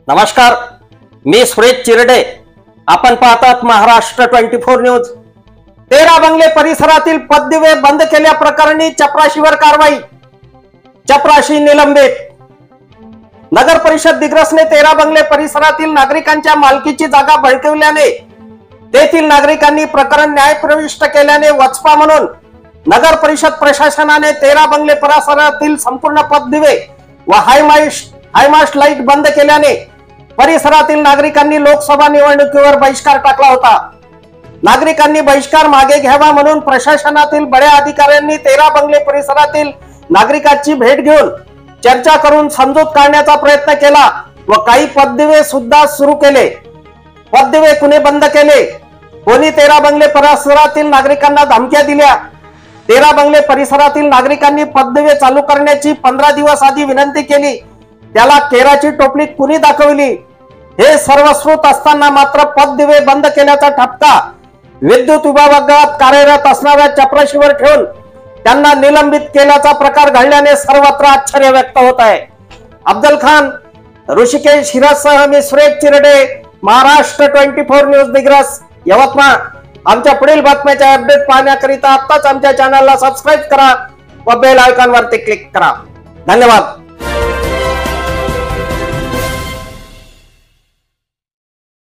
नमस्कार, मी सुरेश चिरडे. आपण पाहतात महाराष्ट्र 24 न्यूज. 13 बंगले परिसरातील पददिवे बंद केल्याप्रकरणी चपराशीवर कारवाई. चपराशी निलंबित. नगर परिषद दिग्रसने 13 बंगले परिसरातील नागरिकांच्या मालकीची जागा बळकावल्याने तेथील नागरिकांनी प्रकरण न्यायप्रविष्ट केल्याने वचपा म्हणून नगर परिषद प्रशासनाने 13 बंगले परिसरातील संपूर्ण पददिवे व हायमास्ट लाईट बंद केल्याने परिसरातील नागरिकांनी लोकसभा निवडणुकीवर बहिष्कार टाकला होता. नागरिकांनी बहिष्कार मागे घ्यावा म्हणून प्रशासनातील बड्या अधिकाऱ्यांनी 13 बंगले परिसरातील नागरिकांची भेट घेऊन चर्चा करून समजूत काढण्याचा प्रयत्न केला व काही पददिवे सुद्धा सुरू केले. पददिवे कुणी बंद केले, कोणी 13 बंगले परिसरातील नागरिकांना धमक्या दिल्या. 13 बंगले परिसरातील नागरिकांनी पददिवे चालू करण्याची 15 दिवस आधी विनंती केली. त्याला केराची टोपली कुणी दाखवली. हे सर्व स्रोत असताना मात्र पददिवे बंद केल्याचा ठपका विद्युत विभागात कार्यरत असणाऱ्या चपराशीवर ठेवून त्यांना निलंबित केल्याचा प्रकार घडल्याने सर्वत्र आश्चर्य व्यक्त होत आहे. अफजल खान, ऋषिकेश हिरासह मी सुरेश चिरडे, महाराष्ट्र 24 न्यूज दिग्रस, यवतमाळ. आमच्या पुढील बातम्याच्या अपडेट पाहण्याकरिता आताच आमच्या चॅनलला सबस्क्राईब करा व बेल आयकॉन वरती क्लिक करा. धन्यवाद.